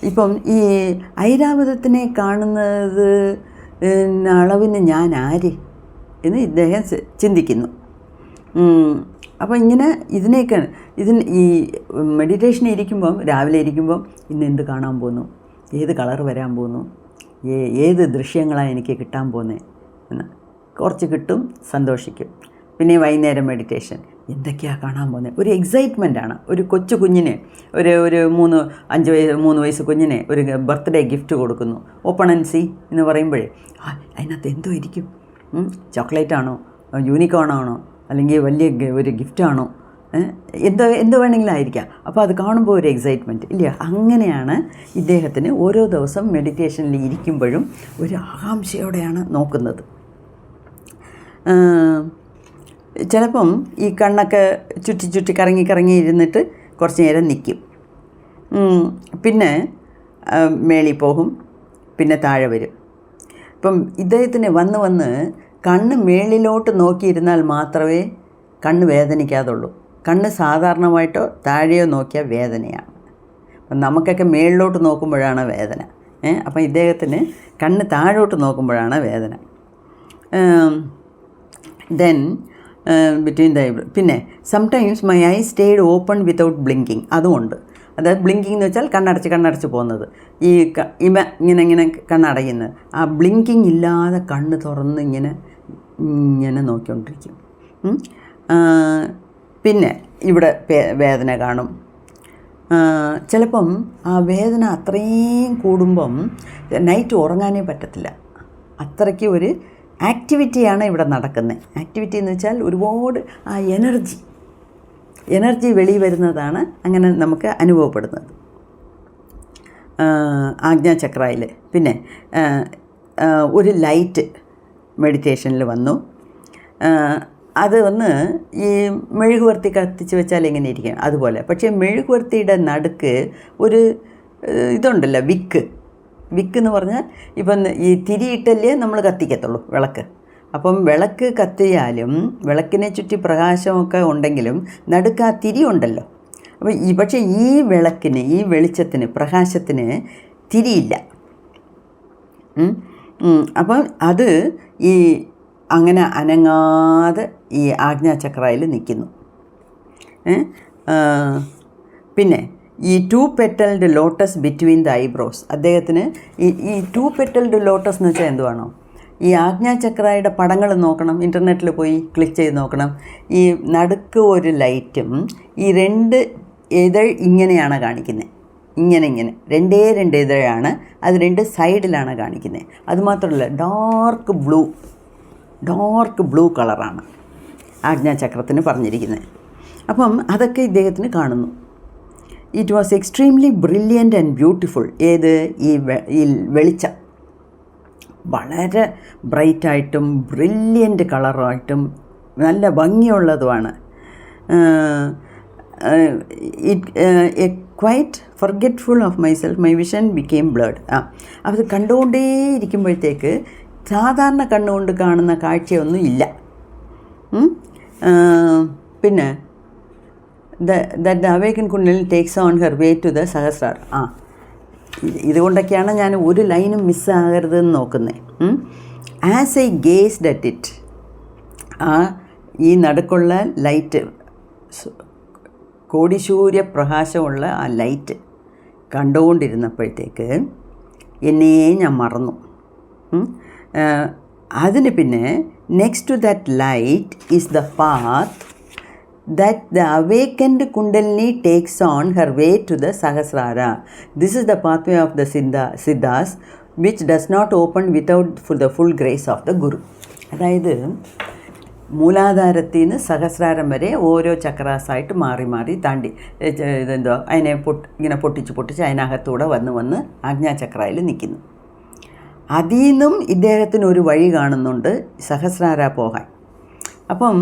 ഇപ്പം ഈ ഐരാവതത്തിനെ കാണുന്നത് അളവിന് ഞാൻ ആര് എന്ന് ഇദ്ദേഹം ചിന്തിക്കുന്നു. അപ്പോൾ ഇങ്ങനെ ഈ മെഡിറ്റേഷൻ ഇരിക്കുമ്പം, രാവിലെ ഇരിക്കുമ്പം ഇന്ന് എന്ത് കാണാൻ പോകുന്നു, ഏത് കളർ വരാൻ പോകുന്നു, ഏത് ദൃശ്യങ്ങളാണ് എനിക്ക് കിട്ടാൻ പോകുന്നത് എന്ന് കുറച്ച് കിട്ടും, സന്തോഷിക്കും. പിന്നെ വൈകുന്നേരം മെഡിറ്റേഷൻ, എന്തൊക്കെയാണ് കാണാൻ പോകുന്നത്, ഒരു എക്സൈറ്റ്മെൻറ്റാണ്. ഒരു കൊച്ചു കുഞ്ഞിന് ഒരു 3 വയസ്സ് കുഞ്ഞിനെ ഒരു ബർത്ത്ഡേ ഗിഫ്റ്റ് കൊടുക്കുന്നു, ഓപ്പൺ ആൻഡ് സീ എന്ന് പറയുമ്പോഴേ അതിനകത്ത് എന്തോ ഇരിക്കും, ചോക്ലേറ്റാണോ, യൂണിക്കോണാണോ, അല്ലെങ്കിൽ വലിയ ഒരു ഗിഫ്റ്റാണോ, എന്ത് വേണമെങ്കിലും ആയിരിക്കാം. അപ്പോൾ അത് കാണുമ്പോൾ ഒരു എക്സൈറ്റ്മെൻറ്റ് ഇല്ല. അങ്ങനെയാണ് ഇദ്ദേഹത്തിന് ഓരോ ദിവസം മെഡിറ്റേഷനിൽ ഇരിക്കുമ്പോഴും ഒരു ആകാംക്ഷയോടെയാണ് നോക്കുന്നത്. ചിലപ്പം ഈ കണ്ണൊക്കെ ചുറ്റി കറങ്ങി ഇരുന്നിട്ട് കുറച്ച് നേരം നിൽക്കും, പിന്നെ മേളിൽ പോകും, പിന്നെ താഴെ വരും. ഇപ്പം ഇദ്ദേഹത്തിന് വന്ന് കണ്ണ് മേളിലോട്ട് നോക്കിയിരുന്നാൽ മാത്രമേ കണ്ണ് വേദനിക്കാതുള്ളൂ. കണ്ണ് സാധാരണമായിട്ടോ താഴെയോ നോക്കിയാൽ വേദനയാണ്. അപ്പം നമുക്കൊക്കെ മേളിലോട്ട് നോക്കുമ്പോഴാണ് വേദന. അപ്പം ഇദ്ദേഹത്തിന് കണ്ണ് താഴോട്ട് നോക്കുമ്പോഴാണ് വേദന. Then between the eyebrow. പിന്നെ sometimes my eye stayed open without blinking. അതുകൊണ്ട് അതായത് ബ്ലിങ്കിങ് എന്ന് വെച്ചാൽ കണ്ണടച്ച് പോകുന്നത്, ഈ ഇങ്ങനെ കണ്ണടയുന്നത്. ആ ബ്ലിങ്കിങ് ഇല്ലാതെ കണ്ണ് തുറന്ന് ഇങ്ങനെ നോക്കിക്കൊണ്ടിരിക്കും. പിന്നെ ഇവിടെ വേദന കാണും. ചിലപ്പം ആ വേദന അത്രയും കൂടുമ്പം നൈറ്റ് ഉറങ്ങാനേ പറ്റത്തില്ല. അത്രയ്ക്ക് ഒരു ആക്ടിവിറ്റിയാണ് ഇവിടെ നടക്കുന്നത്. ആക്ടിവിറ്റി എന്ന് വെച്ചാൽ ഒരുപാട് ആ എനർജി വെളി വരുന്നതാണ് അങ്ങനെ നമുക്ക് അനുഭവപ്പെടുന്നത് ആജ്ഞാചക്രയിൽ. പിന്നെ ഒരു ലൈറ്റ് മെഡിറ്റേഷനിൽ വന്നു. അത് ഈ മെഴുകുവർത്തി കത്തിച്ച് വെച്ചാൽ എങ്ങനെ ഇരിക്കും അതുപോലെ. പക്ഷേ മെഴുകുവർത്തിയുടെ നടുക്ക് ഒരു ഇതുണ്ടല്ലോ, വിക്ക് എന്ന് പറഞ്ഞാൽ ഇപ്പം ഈ തിരിയിട്ടല്ലേ നമ്മൾ കത്തിക്കത്തുള്ളൂ വിളക്ക്. അപ്പം വിളക്ക് കത്തിയാലും വിളക്കിനെ ചുറ്റി പ്രകാശമൊക്കെ ഉണ്ടെങ്കിലും നടുക്ക് ആ തിരി ഉണ്ടല്ലോ. അപ്പം പക്ഷേ ഈ വിളക്കിന്, ഈ വെളിച്ചത്തിന്, പ്രകാശത്തിന് തിരിയില്ല. അപ്പം അത് അങ്ങനെ അനങ്ങാതെ ഈ ആജ്ഞാചക്രയിൽ നിൽക്കുന്നു. പിന്നെ ഈ 2 പെറ്റൽഡ് ലോട്ടസ് ബിറ്റ്വീൻ ദ ഐബ്രോസ്. അദ്ദേഹത്തിന് ഈ 2 പെറ്റൽഡ് ലോട്ടസ് എന്ന് വെച്ചാൽ എന്തുവാണോ, ഈ ആജ്ഞാചക്രയുടെ പടങ്ങൾ നോക്കണം, ഇൻ്റർനെറ്റിൽ പോയി ക്ലിക്ക് ചെയ്ത് നോക്കണം. ഈ നടുക്ക് ഒരു ലൈറ്റും ഈ 2 ഇതൾ ഇങ്ങനെയാണ് കാണിക്കുന്നത്, ഇങ്ങനെ 2 ഇതഴാണ്, അത് 2 സൈഡിലാണ് കാണിക്കുന്നത്. അതുമാത്രമല്ല ഡാർക്ക് ബ്ലൂ കളറാണ് ആജ്ഞാചക്രത്തിന് പറഞ്ഞിരിക്കുന്നത്. അപ്പം അതൊക്കെ ഇദ്ദേഹത്തിന് കാണുന്നു. It was extremely brilliant and beautiful. ഈ വെളിച്ചം വളരെ ബ്രൈറ്റായിട്ടും ബ്രില്യൻ്റ് കളറായിട്ടും നല്ല ഭംഗിയുള്ളതുമാണ്. Quite forgetful of myself my vision became blurred. അത് കണ്ടുകൊണ്ടേയിരിക്കുമ്പോഴത്തേക്ക് സാധാരണ കണ്ണുകൊണ്ട് കാണുന്ന കാഴ്ചയൊന്നും ഇല്ല. പിന്നെ the awaken Kundalini takes on her way to the Sahasrar. ഇതുകൊണ്ടൊക്കെയാണ് ഞാൻ ഒരു ലൈനും മിസ്സാകരുതെന്ന് നോക്കുന്നത്. As I gazed at it, ഈ നടുക്കുള്ള ലൈറ്റ്, കോടിസൂര്യപ്രകാശമുള്ള ആ ലൈറ്റ് കണ്ടുകൊണ്ടിരുന്നപ്പോഴത്തേക്ക് എന്നെയേ ഞാൻ മറന്നു. അതിന് പിന്നെ next to that light is the path that the awakened Kundalini takes on her way to the Sahasrara. This is the pathway of the Siddhas which does not open without the full grace of the Guru. അതായത് മൂലാധാരത്തിൽ നിന്ന് സഹസ്രാരം വരെ ഓരോ ചക്രാസായിട്ട് മാറി മാറി താണ്ടി ഇതെന്തോ അതിനെ ഇങ്ങനെ പൊട്ടിച്ച് അതിനകത്തൂടെ വന്ന് ആജ്ഞാചക്രയിൽ നിൽക്കുന്നു. അതിൽ നിന്നും ഇദ്ദേഹത്തിന് ഒരു വഴി കാണുന്നുണ്ട് സഹസ്രാര പോകാൻ. അപ്പം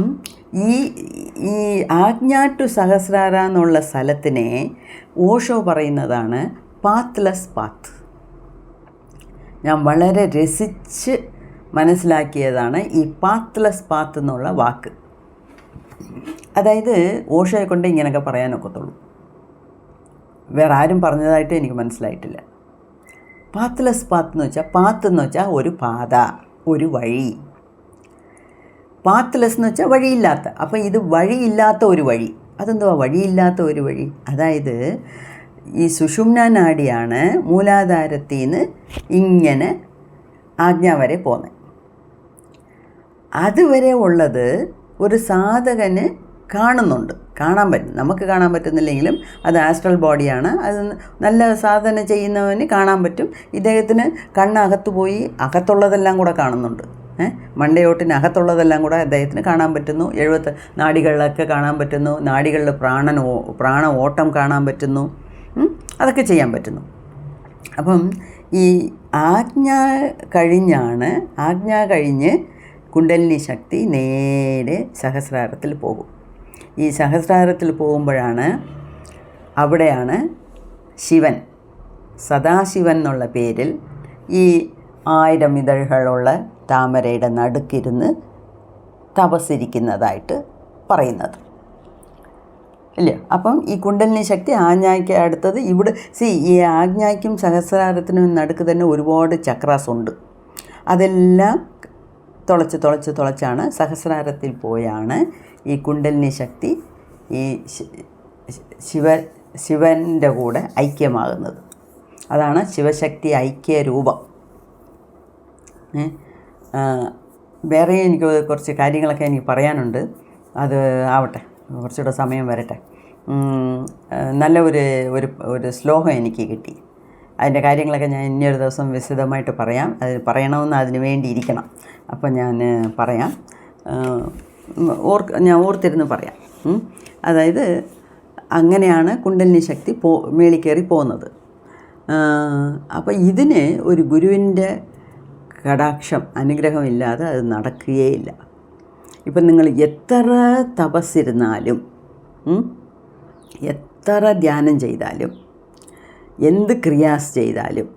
ഈ ആജ്ഞ ടു സഹസ്രാര എന്നുള്ള സ്ഥലത്തിനെ ഓഷോ പറയുന്നതാണ് പാത്ത്ലെസ് പാത്ത്. ഞാൻ വളരെ രസിച്ച് മനസ്സിലാക്കിയതാണ് ഈ പാത്ത്ലെസ് പാത്ത് എന്നുള്ള വാക്ക്. അതായത് ഓഷോയെ കൊണ്ട് ഇങ്ങനെയൊക്കെ പറയാനൊക്കത്തുള്ളൂ, വേറെ ആരും പറഞ്ഞതായിട്ട് എനിക്ക് മനസ്സിലായിട്ടില്ല. പാത്ത്ലെസ് പാത്ത് എന്ന് വെച്ചാൽ ഒരു പാത, ഒരു വഴി. പാത്ത്ലെസ് എന്ന് വെച്ചാൽ വഴിയില്ലാത്ത. അപ്പോൾ ഇത് വഴിയില്ലാത്ത ഒരു വഴി. അതെന്തുവാ വഴിയില്ലാത്ത ഒരു വഴി? അതായത് ഈ സുഷുമ്ന നാഡിയാണ് മൂലാധാരത്തിൽ നിന്ന് ഇങ്ങനെ ആജ്ഞ വരെ പോകുന്നത്. അതുവരെ ഉള്ളത് ഒരു സാധകന് കാണാൻ പറ്റും. നമുക്ക് കാണാൻ പറ്റുന്നില്ലെങ്കിലും അത് ആസ്ട്രൽ ബോഡിയാണ്. അത് നല്ല സാധന ചെയ്യുന്നവന് കാണാൻ പറ്റും. ഇദ്ദേഹത്തിന് കണ്ണകത്ത് പോയി അകത്തുള്ളതെല്ലാം കൂടെ കാണുന്നുണ്ട്. മണ്ടയോട്ടിനകത്തുള്ളതെല്ലാം കൂടെ അദ്ദേഹത്തിന് കാണാൻ പറ്റുന്നു. 70 നാഡികളിലൊക്കെ കാണാൻ പറ്റുന്നു. നാഡികളിൽ പ്രാണ ഓട്ടം കാണാൻ പറ്റുന്നു. അതൊക്കെ ചെയ്യാൻ പറ്റുന്നു. അപ്പം ഈ ആജ്ഞ കഴിഞ്ഞ് കുണ്ടലിനി ശക്തി നേരെ സഹസ്രാരത്തിൽ പോകും. ഈ സഹസ്രാരത്തിൽ പോകുമ്പോഴാണ് അവിടെയാണ് ശിവൻ, സദാശിവൻ എന്നുള്ള പേരിൽ ഈ 1000 ഇതഴുകളുള്ള താമരയുടെ നടുക്കിരുന്ന് തപസ്സിരിക്കുന്നതായിട്ട് പറയുന്നത് ഇല്ല. അപ്പം ഈ കുണ്ടലിനി ശക്തി ആജ്ഞയ്ക്ക് അടുത്തത് ഇവിടെ ഈ ആജ്ഞയ്ക്കും സഹസ്രാരത്തിനും നടുക്ക് തന്നെ ഒരുപാട് ചക്രാസ് ഉണ്ട്. അതെല്ലാം തുളച്ചാണ് സഹസ്രാരത്തിൽ പോയാണ് ഈ കുണ്ടലിനി ശക്തി ഈ ശിവൻ്റെ കൂടെ ഐക്യമാകുന്നത്. അതാണ് ശിവശക്തി ഐക്യരൂപം. വേറെ എനിക്ക് കുറച്ച് കാര്യങ്ങളൊക്കെ എനിക്ക് പറയാനുണ്ട്. അത് ആവട്ടെ, കുറച്ചുകൂടെ സമയം വരട്ടെ. നല്ല ഒരു ശ്ലോകം എനിക്ക് കിട്ടി. അതിൻ്റെ കാര്യങ്ങളൊക്കെ ഞാൻ ഇനിയൊരു ദിവസം വിശദമായിട്ട് പറയാം. അത് പറയണമെന്ന് അതിന് വേണ്ടി ഇരിക്കണം. അപ്പം ഞാൻ പറയാം, ഞാൻ ഓർത്തിരുന്ന് പറയാം. അതായത് അങ്ങനെയാണ് കുണ്ടലിനി ശക്തി മേളിൽ കയറി പോകുന്നത്. അപ്പോൾ ഇതിന് ഒരു ഗുരുവിൻ്റെ കടാക്ഷം അനുഗ്രഹമില്ലാതെ അത് നടക്കുകയില്ല. ഇപ്പം നിങ്ങൾ എത്ര തപസ്സിരുന്നാലും, എത്ര ധ്യാനം ചെയ്താലും, എന്ത് ക്രിയാസ് ചെയ്താലും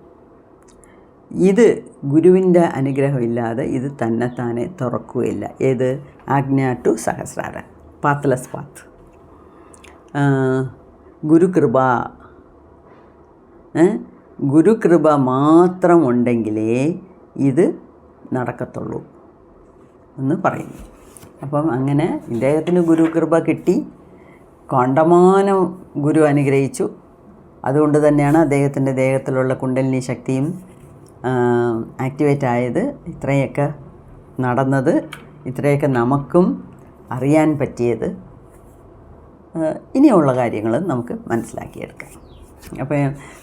ഇത് ഗുരുവിൻ്റെ അനുഗ്രഹമില്ലാതെ ഇത് തന്നെത്താനെ തുറക്കുകയില്ല. ഏത് ആജ്ഞ ടു സഹസ്രാര, പാത്ത്ലെസ് പാത്ത്. ഗുരുകൃപ മാത്രം ഉണ്ടെങ്കിലേ ഇത് നടക്കത്തുള്ളൂ എന്ന് പറയുന്നു. അപ്പം അങ്ങനെ ഇദ്ദേഹത്തിന് ഗുരുകൃപ കിട്ടി, കണ്ടമാനം ഗുരു അനുഗ്രഹിച്ചു. അതുകൊണ്ട് തന്നെയാണ് അദ്ദേഹത്തിൻ്റെ ദേഹത്തിലുള്ള കുണ്ടലിനി ശക്തിയും ആക്ടിവേറ്റ് ആയത്, ഇത്രയൊക്കെ നടന്നത്, ഇത്രയൊക്കെ നമുക്കും അറിയാൻ പറ്റിയത്. ഇനിയുള്ള കാര്യങ്ങൾ നമുക്ക് മനസ്സിലാക്കിയെടുക്കാം.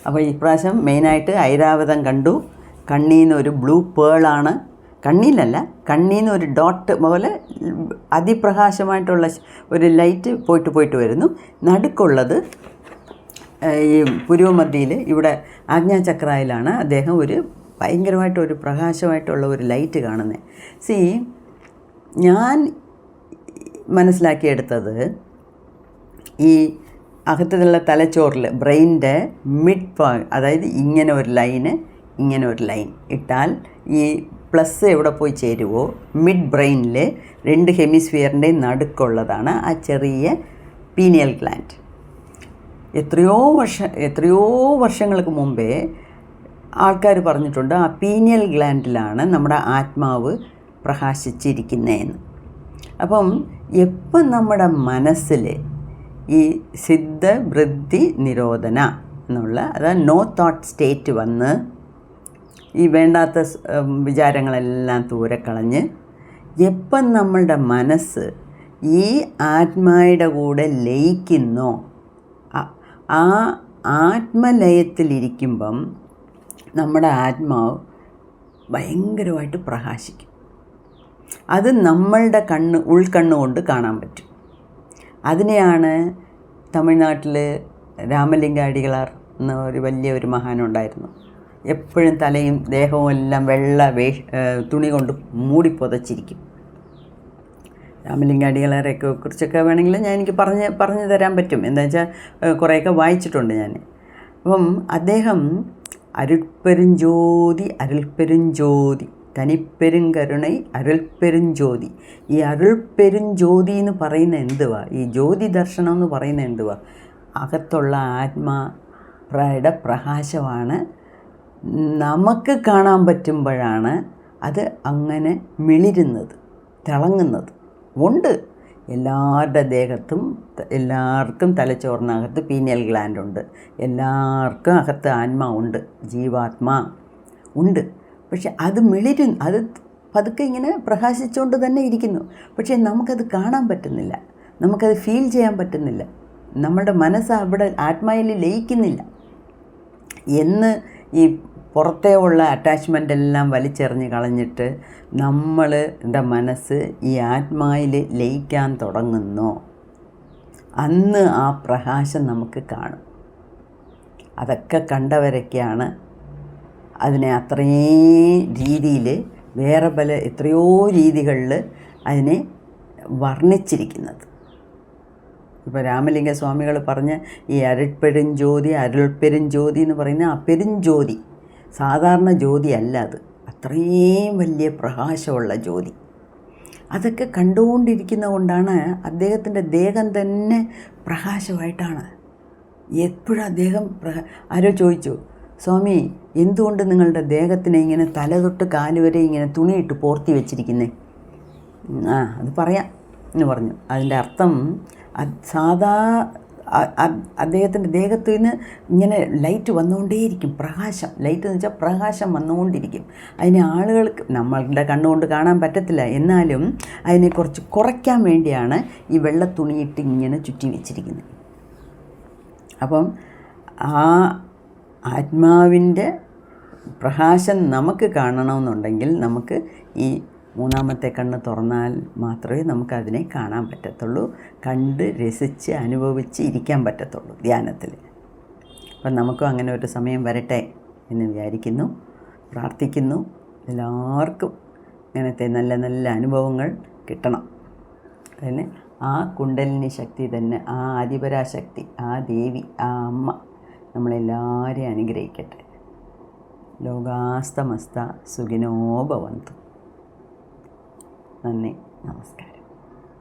അപ്പോൾ ഇപ്രാവശ്യം മെയിനായിട്ട് ഐരാവതം കണ്ടു. കണ്ണീന്ന് ഒരു ബ്ലൂ പേളാണ്, കണ്ണീലല്ല, കണ്ണീന്ന് ഒരു ഡോട്ട് പോലെ അതിപ്രകാശമായിട്ടുള്ള ഒരു ലൈറ്റ് പോയിട്ട് വരുന്നു. നടുക്കുള്ളത് ഈ പുരുവമധ്യയിൽ ഇവിടെ ആജ്ഞാചക്രയിലാണ് അദ്ദേഹം ഒരു ഭയങ്കരമായിട്ടൊരു പ്രകാശമായിട്ടുള്ള ഒരു ലൈറ്റ് കാണുന്നത്. ഞാൻ മനസ്സിലാക്കിയെടുത്തത് ഈ അകത്തുള്ള തലച്ചോറിൽ ബ്രെയിനിൻ്റെ മിഡ് പോയിന്റ്, അതായത് ഇങ്ങനെ ഒരു ലൈൻ ഇട്ടാൽ ഈ പ്ലസ് എവിടെ പോയി ചേരുവോ മിഡ് ബ്രെയിനിൽ 2 ഹെമിസ്ഫിയറിൻ്റെയും നടുക്കുള്ളതാണ് ആ ചെറിയ പീനിയൽ ഗ്ലാൻഡ്. എത്രയോ വർഷങ്ങൾക്ക് മുമ്പേ ആൾക്കാർ പറഞ്ഞിട്ടുണ്ട് ആ പീനിയൽ ഗ്ലാൻഡിലാണ് നമ്മുടെ ആത്മാവ് പ്രകാശിച്ചിരിക്കുന്നതെന്ന്. അപ്പം എപ്പം നമ്മുടെ മനസ്സിൽ ഈ സിദ്ധ വൃദ്ധി നിരോധന എന്നുള്ള, അതായത് നോ തോട്ട് സ്റ്റേറ്റ് വന്ന് ഈ വേണ്ടാത്ത വിചാരങ്ങളെല്ലാം ദൂരെ എപ്പം നമ്മളുടെ മനസ്സ് ഈ ആത്മായുടെ കൂടെ ലയിക്കുന്നോ, ആ ആത്മലയത്തിലിരിക്കുമ്പം നമ്മുടെ ആത്മാവ് ഭയങ്കരമായിട്ട് പ്രകാശിക്കും. അത് നമ്മളുടെ ഉൾക്കണ്ണുകൊണ്ട് കാണാൻ പറ്റും. അതിനെയാണ് തമിഴ്നാട്ടിൽ രാമലിംഗ അടികളാർ എന്ന ഒരു മഹാനുണ്ടായിരുന്നു. എപ്പോഴും തലയും ദേഹവും എല്ലാം വെള്ള തുണി കൊണ്ട് മൂടി പുതച്ചിരിക്കും. രാമലിംഗ അടികളാരെയൊക്കെ കുറിച്ചൊക്കെ വേണമെങ്കിൽ എനിക്ക് പറഞ്ഞു തരാൻ പറ്റും. എന്താ വെച്ചാൽ കുറേയൊക്കെ വായിച്ചിട്ടുണ്ട് ഞാൻ. അപ്പം അദ്ദേഹം അരുൾപ്പെരുഞ്ചോതി അരുൾപ്പെരുഞ്ചോതി തനിപ്പെരുങ്കരുണൈ അരുൾപ്പെരുഞ്ചോതി. ഈ അരുൾപ്പെരുഞ്ചോതി എന്ന് പറയുന്ന എന്തുവാ? ഈ ജ്യോതി ദർശനം എന്ന് പറയുന്ന എന്തുവാ? അകത്തുള്ള ആത്മായുടെ പ്രകാശമാണ്. നമുക്ക് കാണാൻ പറ്റുമ്പോഴാണ് അത് അങ്ങനെ മിളിരുന്നത്, തിളങ്ങുന്നത്. ഉണ്ട്, എല്ലാവരുടെ ദേഹത്തും എല്ലാവർക്കും തലച്ചോറിനകത്ത് പീനിയൽ ഗ്ലാൻഡ് ഉണ്ട്, എല്ലാവർക്കും അകത്ത് ആത്മാവുണ്ട്, ജീവാത്മാ ഉണ്ട്. പക്ഷെ അത് അത് പതുക്കെ ഇങ്ങനെ പ്രകാശിച്ചുകൊണ്ട് തന്നെ ഇരിക്കുന്നു. പക്ഷേ നമുക്കത് കാണാൻ പറ്റുന്നില്ല, നമുക്കത് ഫീൽ ചെയ്യാൻ പറ്റുന്നില്ല. നമ്മുടെ മനസ്സ് അവിടെ ആത്മാവിൽ ലയിക്കുന്നില്ല. എന്ന് ഈ പുറത്തേ ഉള്ള അറ്റാച്ച്മെൻ്റ് എല്ലാം വലിച്ചെറിഞ്ഞ് കളഞ്ഞിട്ട് നമ്മളുടെ മനസ്സ് ഈ ആത്മാവിൽ ലയിക്കാൻ തുടങ്ങുന്നോ, അന്ന് ആ പ്രകാശം നമുക്ക് കാണും. അതൊക്കെ കണ്ടവരൊക്കെയാണ് അതിനെ അത്രയും രീതിയിൽ വേറെ എത്രയോ രീതികളിൽ അതിനെ വർണ്ണിച്ചിരിക്കുന്നത്. ഇപ്പോൾ രാമലിംഗ സ്വാമികൾ പറഞ്ഞ ഈ അരുൾപ്പെരുഞ്ചോതി എന്ന് പറയുന്ന ആ പെരുഞ്ചോതി സാധാരണ ജ്യോതി അല്ല, അത് അത്രയും വലിയ പ്രകാശമുള്ള ജ്യോതി. അതൊക്കെ കണ്ടുകൊണ്ടിരിക്കുന്ന കൊണ്ടാണ് അദ്ദേഹത്തിൻ്റെ ദേഹം തന്നെ പ്രകാശമായിട്ടാണ്. എപ്പോഴും അദ്ദേഹം ആരോ ചോദിച്ചു, സ്വാമി എന്തുകൊണ്ട് നിങ്ങളുടെ ദേഹത്തിനെ ഇങ്ങനെ തല തൊട്ട് കാല് വരെ ഇങ്ങനെ തുണിയിട്ട് പോർത്തി വെച്ചിരിക്കുന്നേ? അത് പറയാം എന്ന് പറഞ്ഞു. അതിൻ്റെ അർത്ഥം സാധാ അദ്ദേഹത്തിൻ്റെ ദേഹത്ത് നിന്ന് ഇങ്ങനെ ലൈറ്റ് വന്നുകൊണ്ടേയിരിക്കും, പ്രകാശം. ലൈറ്റ് എന്ന് വെച്ചാൽ പ്രകാശം വന്നുകൊണ്ടിരിക്കും. അതിനെ ആളുകൾക്ക് നമ്മളുടെ കണ്ണുകൊണ്ട് കാണാൻ പറ്റത്തില്ല, എന്നാലും അതിനെ കുറച്ച് കുറയ്ക്കാൻ വേണ്ടിയാണ് ഈ വെള്ള തുണിയിട്ട് ഇങ്ങനെ ചുറ്റി വെച്ചിരിക്കുന്നത്. അപ്പം ആ ആത്മാവിൻ്റെ പ്രകാശം നമുക്ക് കാണണമെന്നുണ്ടെങ്കിൽ നമുക്ക് ഈ മൂന്നാമത്തെ കണ്ണ് തുറന്നാൽ മാത്രമേ നമുക്കതിനെ കാണാൻ പറ്റത്തുള്ളൂ, കണ്ട് രസിച്ച് അനുഭവിച്ച് ഇരിക്കാൻ പറ്റത്തുള്ളൂ ധ്യാനത്തിൽ. അപ്പം നമുക്കും അങ്ങനെ ഒരു സമയം വരട്ടെ എന്ന് വിചാരിക്കുന്നു, പ്രാർത്ഥിക്കുന്നു. എല്ലാവർക്കും ഇങ്ങനത്തെ നല്ല നല്ല അനുഭവങ്ങൾ കിട്ടണം. അതിന് ആ കുണ്ടലിനി ശക്തി തന്നെ, ആ ആദിപരാശക്തി, ആ ദേവി, ആ അമ്മ നമ്മളെല്ലാവരെയും അനുഗ്രഹിക്കട്ടെ. ലോകാസ്തമസ്ത സുഖിനോ ഭവന്തു. നന്ദി, നമസ്കാരം.